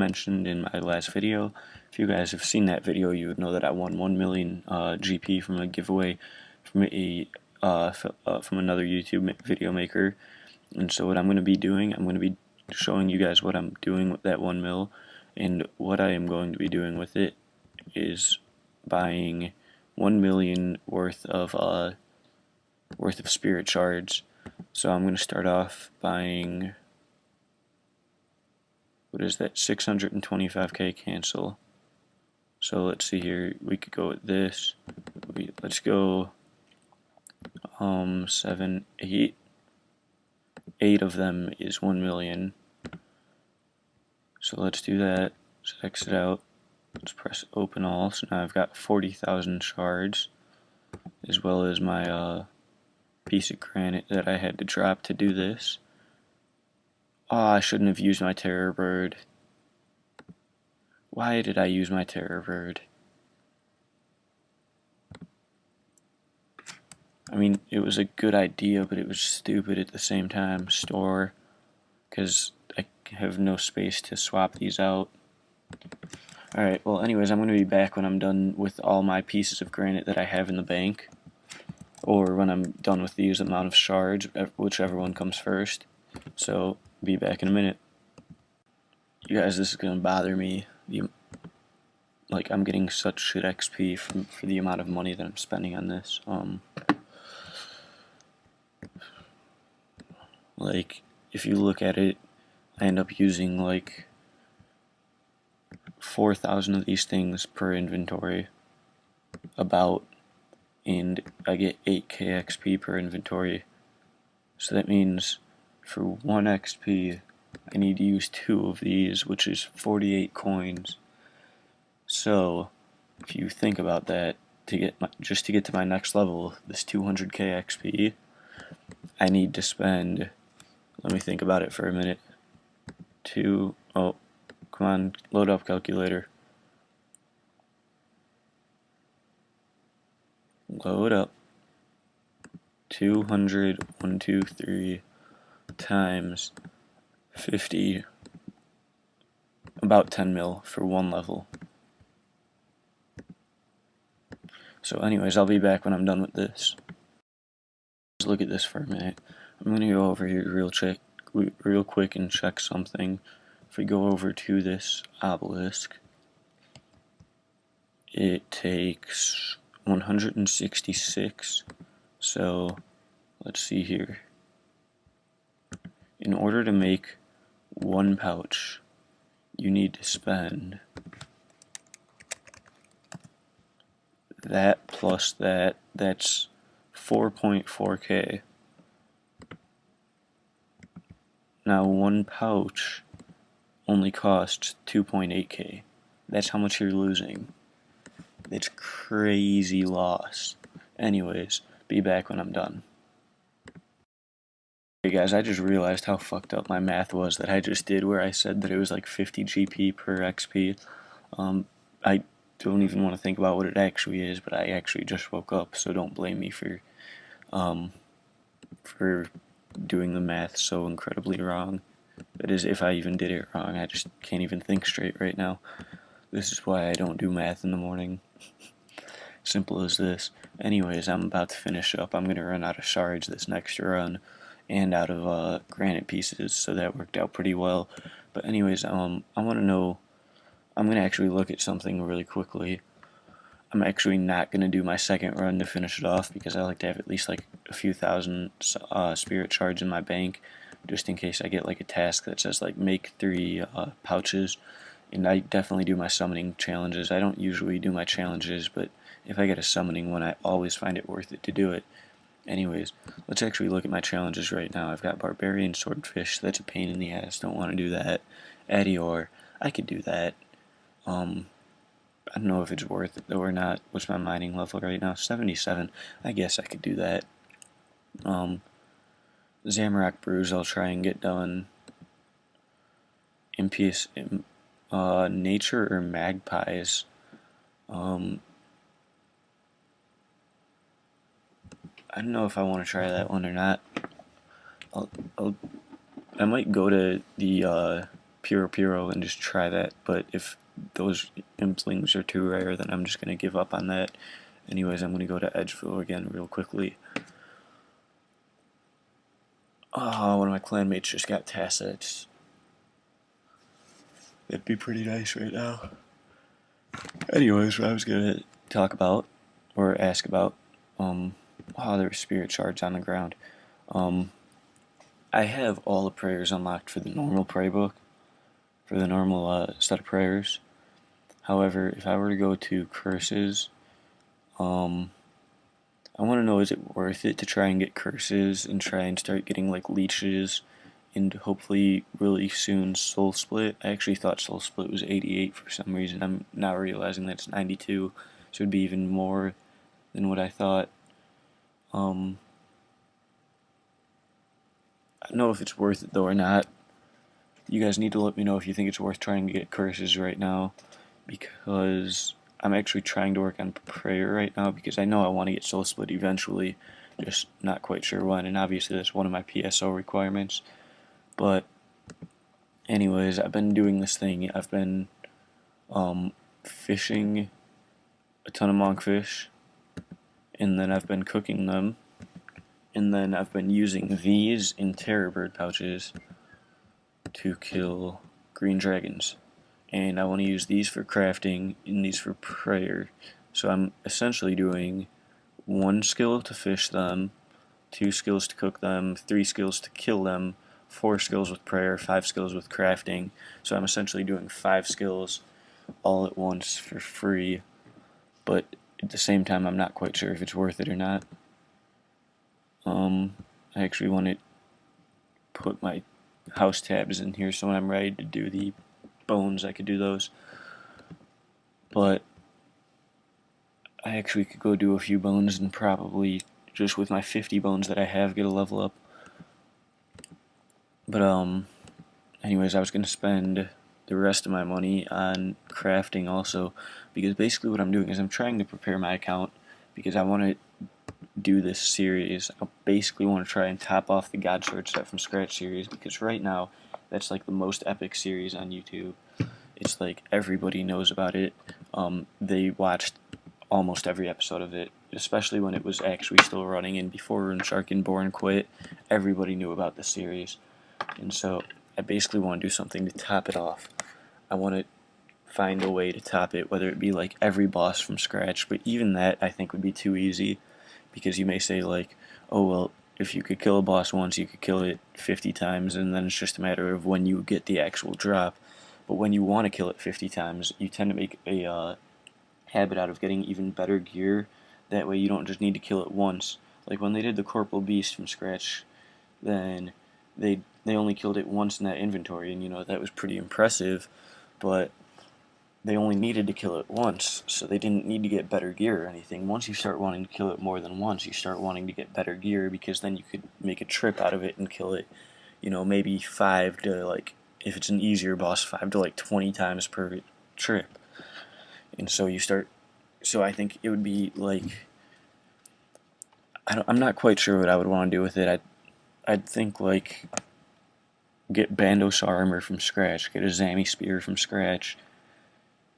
mentioned in my last video. If you guys have seen that video, you would know that I won 1 million GP from a giveaway from from another YouTube video maker. And so what I'm going to be doing, I'm going to be showing you guys what I'm doing with that 1 mil, and what I am going to be doing with it is buying 1 million worth of spirit shards. So I'm going to start off buying, what is that, 625k cancel. So let's see here, we could go with this. Let's go 7, 8. 8 of them is 1 million. So let's do that. Let's exit out. Let's press open all. So now I've got 40,000 shards, as well as my piece of granite that I had to drop to do this. Oh, I shouldn't have used my terror bird. Why did I use my terror bird? I mean, it was a good idea, but it was stupid at the same time. Store, because I have no space to swap these out. Alright, well anyways, I'm going to be back when I'm done with all my pieces of granite that I have in the bank. Or when I'm done with these amount of shards, whichever one comes first. So, be back in a minute. You guys, this is going to bother me. Like, I'm getting such shit XP for the amount of money that I'm spending on this. Like, if you look at it, I end up using like 4,000 of these things per inventory, about, and I get 8k XP per inventory. So that means for 1 XP, I need to use 2 of these, which is 48 coins. So, if you think about that, just to get to my next level, this 200k XP, I need to spend, let me think about it for a minute, oh, come on, load up calculator. Load up. 200, 1, 2, 3 times 50, about 10 mil for 1 level. So anyways, I'll be back when I'm done with this. Let's look at this for a minute. I'm going to go over here real quick and check something. If we go over to this obelisk, it takes 166. So let's see here. In order to make 1 pouch, you need to spend that plus that. That's 4.4k. Now 1 pouch only costs 2.8k. That's how much you're losing. It's crazy loss. Anyways, be back when I'm done. Hey guys, I just realized how fucked up my math was that I just did, where I said that it was like 50 GP per XP. I don't even want to think about what it actually is, but I actually just woke up, so don't blame me for doing the math so incredibly wrong. That is, if I even did it wrong. I just can't even think straight right now. This is why I don't do math in the morning. Simple as this. Anyways, I'm about to finish up. I'm going to run out of shards this next run, and out of granite pieces, so that worked out pretty well. But anyways, I want to know, I'm going to actually look at something really quickly. I'm actually not going to do my second run to finish it off, because I like to have at least like a few thousand spirit shards in my bank, just in case I get like a task that says like make 3 pouches. And I definitely do my summoning challenges. I don't usually do my challenges, but if I get a summoning one, I always find it worth it to do it. Anyways, let's actually look at my challenges right now. I've got Barbarian Swordfish, that's a pain in the ass, don't want to do that. Adior, I could do that. I don't know if it's worth it though or not. What's my mining level right now? 77. I guess I could do that. Zamorak Brews I'll try and get done. Impious Nature or Magpies. I don't know if I want to try that one or not. I might go to the Puro and just try that, but if those implings are too rare, then I'm just going to give up on that. Anyways, I'm going to go to Edgeville again real quickly. Oh, one of my clanmates just got Tassets. That'd be pretty nice right now. Anyways, what I was going to talk about, or ask about, oh, there were spirit shards on the ground. I have all the prayers unlocked for the normal prayer book, for the normal set of prayers. However, if I were to go to curses, I want to know, is it worth it to try and get curses and try and start getting like leeches and hopefully really soon soul split? I actually thought soul split was 88 for some reason. I'm now realizing that it's 92, so it'd be even more than what I thought. I don't know if it's worth it though or not. You guys need to let me know if you think it's worth trying to get curses right now, because I'm actually trying to work on prayer right now because I know I want to get soul split eventually, just not quite sure when, and obviously that's one of my PSO requirements. But anyways, I've been doing this thing. I've been fishing a ton of monkfish, and then I've been cooking them, and then I've been using these in terror bird pouches to kill green dragons. And I want to use these for crafting and these for prayer. So I'm essentially doing 1 skill to fish them, 2 skills to cook them, 3 skills to kill them, 4 skills with prayer, 5 skills with crafting. So I'm essentially doing 5 skills all at once for free, but at the same time I'm not quite sure if it's worth it or not. I actually want to put my house tabs in here so when I'm ready to do the bones I could do those. But I actually could go do a few bones and probably just with my 50 bones that I have get a level up. But anyways, I was going to spend the rest of my money on crafting also, because basically what I'm doing is I'm trying to prepare my account because I want to do this series. I basically want to try and top off the God Sword Set from Scratch series, because right now that's like the most epic series on YouTube. It's like everybody knows about it. They watched almost every episode of it, especially when it was actually still running, and before RuneShark and Born quit, everybody knew about the series. And so I basically want to do something to top it off. I want to find a way to top it, whether it be like every boss from scratch, but even that I think would be too easy, because you may say like, oh well, if you could kill a boss once, you could kill it 50 times, and then it's just a matter of when you get the actual drop. But when you want to kill it 50 times, you tend to make a habit out of getting even better gear. That way you don't just need to kill it once. Like when they did the Corporal Beast from scratch, then they only killed it once in that inventory, and you know, that was pretty impressive, but they only needed to kill it once, so they didn't need to get better gear or anything. Once you start wanting to kill it more than once, you start wanting to get better gear, because then you could make a trip out of it and kill it, you know, maybe 5 to, like, if it's an easier boss, 5 to like 20 times per trip. And so you start, so I think it would be like, I'm not quite sure what I would want to do with it. I'd think like get Bandos armor from scratch, get a Zami spear from scratch,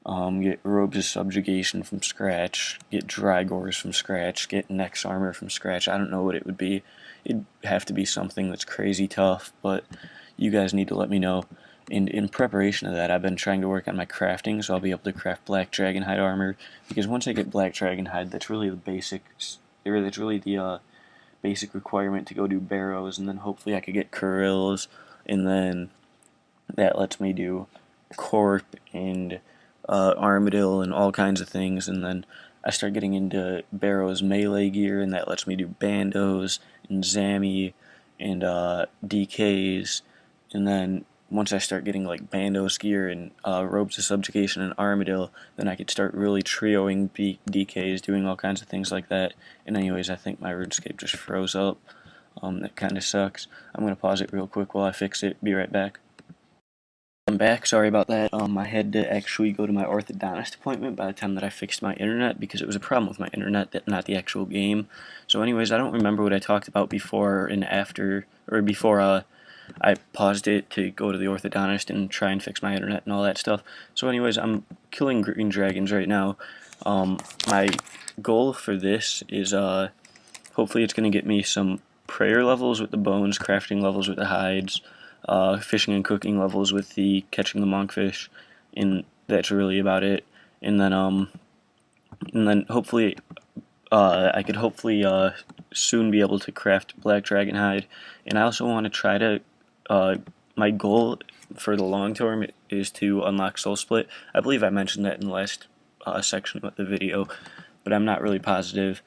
get Robes of Subjugation from scratch, get Drygores from scratch, get Nex armor from scratch. I don't know what it would be. It'd have to be something that's crazy tough, but you guys need to let me know. And in preparation of that, I've been trying to work on my crafting, so I'll be able to craft Black Dragonhide armor, because once I get Black Dragonhide, that's really the basics, or that's really the basic requirement to go do Barrows, and then hopefully I could get Kurills, and then that lets me do Corp and Armadillo and all kinds of things, and then I start getting into Barrows melee gear, and that lets me do Bandos and Zami and DKs, and then once I start getting like Bandos gear and Robes of Subjugation and Armadillo, then I could start really trioing DKs, doing all kinds of things like that. And anyways, I think my RuneScape just froze up. That kind of sucks. I'm going to pause it real quick while I fix it. Be right back. I'm back. Sorry about that. I had to actually go to my orthodontist appointment by the time that I fixed my internet, because it was a problem with my internet, not the actual game. So anyways, I don't remember what I talked about before and after, or before I paused it to go to the orthodontist and try and fix my internet and all that stuff. So anyways, I'm killing green dragons right now. My goal for this is hopefully it's going to get me some prayer levels with the bones, crafting levels with the hides, fishing and cooking levels with the catching the monkfish, and that's really about it. And then hopefully I could hopefully soon be able to craft black dragon hide. And I also want to try to my goal for the long term is to unlock soul split. I believe I mentioned that in the last section of the video, but I'm not really positive,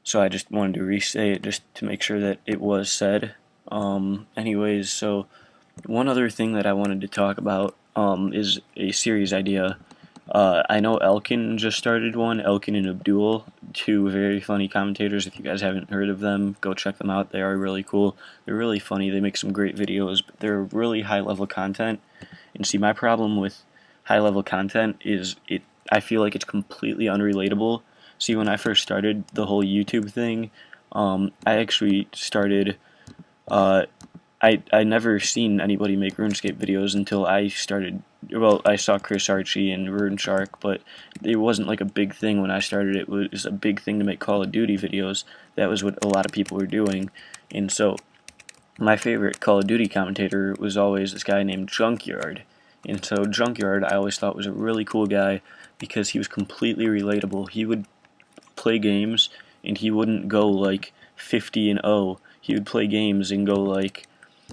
so I just wanted to re-say it just to make sure that it was said. Anyways, so one other thing that I wanted to talk about is a series idea. I know Elkin just started one, Elkin and Abdul, two very funny commentators. If you guys haven't heard of them, go check them out. They are really cool. They're really funny. They make some great videos, but they're really high-level content. And see, my problem with high-level content is I feel like it's completely unrelatable. See, when I first started the whole YouTube thing, I actually started... I never seen anybody make RuneScape videos until I started. Well, I saw Chris Archie and RuneShark, but it wasn't like a big thing when I started. It was a big thing to make Call of Duty videos. That was what a lot of people were doing, and so my favorite Call of Duty commentator was always this guy named Junkyard. And so Junkyard I always thought was a really cool guy because he was completely relatable. He would play games and he wouldn't go like 50-0. He would play games and go like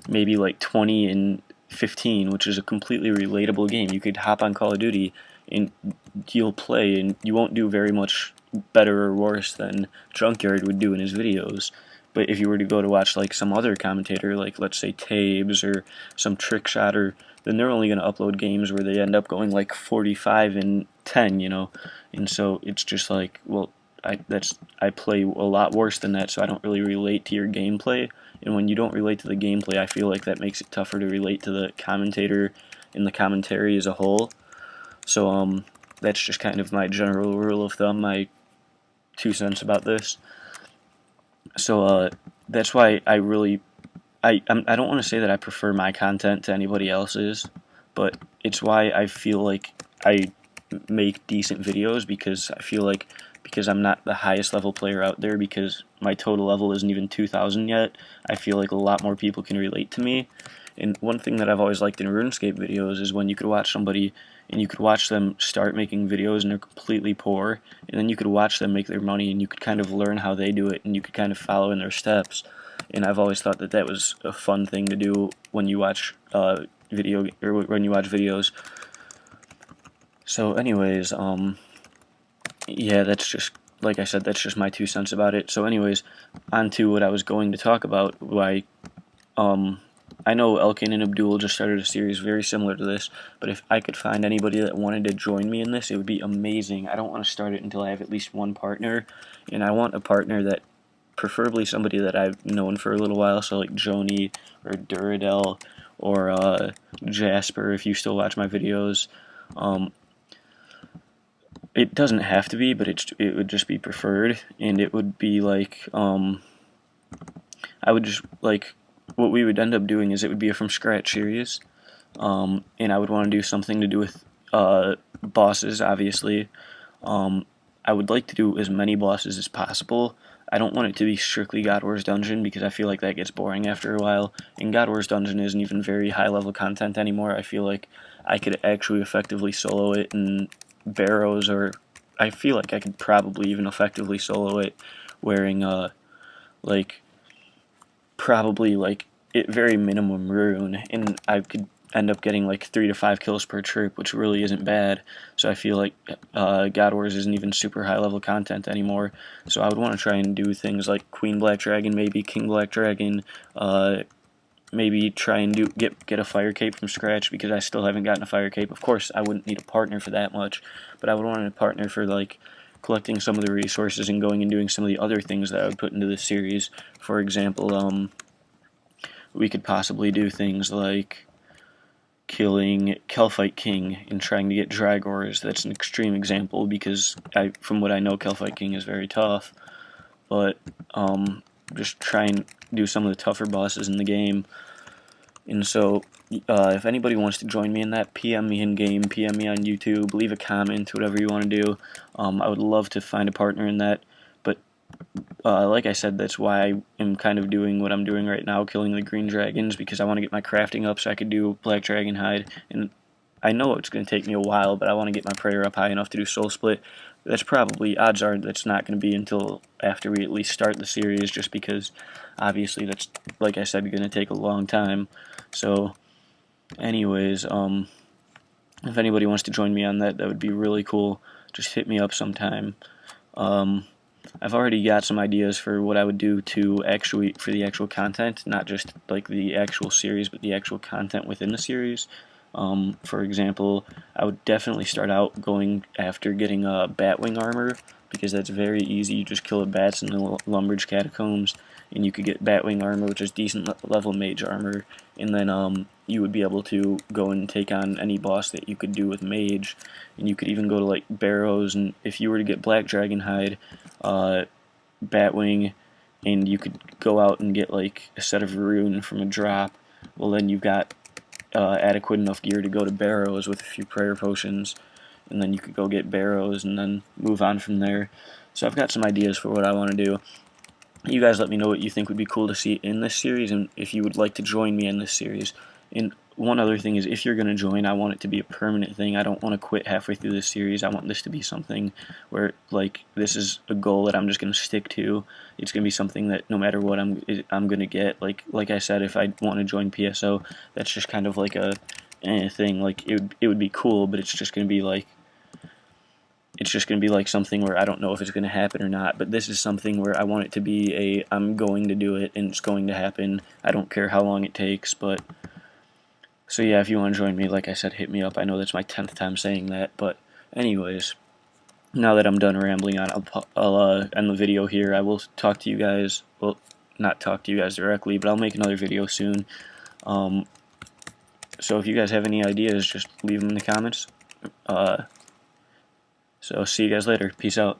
maybe like 20-15, which is a completely relatable game. You could hop on Call of Duty and you'll play and you won't do very much better or worse than Junkyard would do in his videos. But if you were to go to watch like some other commentator, like let's say Tabes or some trick shotter, then they're only going to upload games where they end up going like 45-10, you know. And so it's just like, well, I play a lot worse than that, so I don't really relate to your gameplay. And when you don't relate to the gameplay, I feel like that makes it tougher to relate to the commentator and the commentary as a whole. So that's just kind of my general rule of thumb, my 2 cents about this. So that's why I don't want to say that I prefer my content to anybody else's, but it's why I feel like I make decent videos, because I feel like because I'm not the highest level player out there, because my total level isn't even 2,000 yet, I feel like a lot more people can relate to me. And one thing that I've always liked in RuneScape videos is when you could watch somebody and you could watch them start making videos and they're completely poor, and then you could watch them make their money and you could kind of learn how they do it and you could kind of follow in their steps. And I've always thought that that was a fun thing to do when you watch videos. So anyways, yeah, that's just, like I said, that's just my 2 cents about it. So anyways, on to what I was going to talk about. Why, I know Elkin and Abdul just started a series very similar to this, but if I could find anybody that wanted to join me in this, it would be amazing. I don't want to start it until I have at least one partner, and I want a partner that, preferably somebody that I've known for a little while, so like Johnny or Duradel or Jasper, if you still watch my videos. It doesn't have to be, but it would just be preferred, and it would be like, I would just, like, what we would end up doing is it would be a from scratch series, and I would want to do something to do with bosses, obviously. I would like to do as many bosses as possible. I don't want it to be strictly God Wars Dungeon, because I feel like that gets boring after a while, and God Wars Dungeon isn't even very high level content anymore. I feel like I could actually effectively solo it and Barrows, or I feel like I could probably even effectively solo it wearing like probably like at very minimum rune, and I could end up getting like 3 to 5 kills per trip, which really isn't bad. So I feel like God Wars isn't even super high level content anymore. So I would want to try and do things like Queen Black Dragon, maybe King Black Dragon, maybe try and get a fire cape from scratch, because I still haven't gotten a fire cape. Of course, I wouldn't need a partner for that much, but I would want a partner for like collecting some of the resources and going and doing some of the other things that I would put into this series. For example, we could possibly do things like killing Kelphite King and trying to get Dragors. That's an extreme example, because from what I know, Kelphite King is very tough, but just try and do some of the tougher bosses in the game. And so, if anybody wants to join me in that, PM me in game, PM me on YouTube, leave a comment, whatever you want to do. I would love to find a partner in that. But like I said, that's why I am kind of doing what I'm doing right now, killing the green dragons, because I want to get my crafting up so I could do black dragon hide. And I know it's going to take me a while, but I want to get my prayer up high enough to do soul split. That's probably, odds are that's not going to be until after we at least start the series, just because obviously that's, like I said, going to take a long time. So anyways, if anybody wants to join me on that, that would be really cool. Just hit me up sometime. I've already got some ideas for what I would do to actually, for the actual content, not just like the actual series, but the actual content within the series. For example, I would definitely start out going after getting a batwing armor, because that's very easy. You just kill the bats in the Lumbridge catacombs, and you could get batwing armor, which is decent level mage armor, and then you would be able to go and take on any boss that you could do with mage, and you could even go to like barrows, and if you were to get black dragon hide, batwing, and you could go out and get like a set of rune from a drop, well then you've got adequate enough gear to go to barrows with a few prayer potions, and then you could go get barrows and then move on from there. So I've got some ideas for what I want to do. You guys let me know what you think would be cool to see in this series, and if you would like to join me in this series. And one other thing is, if you're going to join, I want it to be a permanent thing. I don't want to quit halfway through this series. I want this to be something where, like, this is a goal that I'm just going to stick to. It's going to be something that no matter what I'm going to get. Like I said, if I want to join PSO, that's just kind of like a thing. Like, it would be cool, but it's just going to be like, something where I don't know if it's going to happen or not. But this is something where I want it to be I'm going to do it, and it's going to happen. I don't care how long it takes, but... So yeah, if you want to join me, like I said, hit me up. I know that's my 10th time saying that, but anyways, now that I'm done rambling on, I'll end the video here. I will talk to you guys, well, not talk to you guys directly, but I'll make another video soon. So if you guys have any ideas, just leave them in the comments. So see you guys later. Peace out.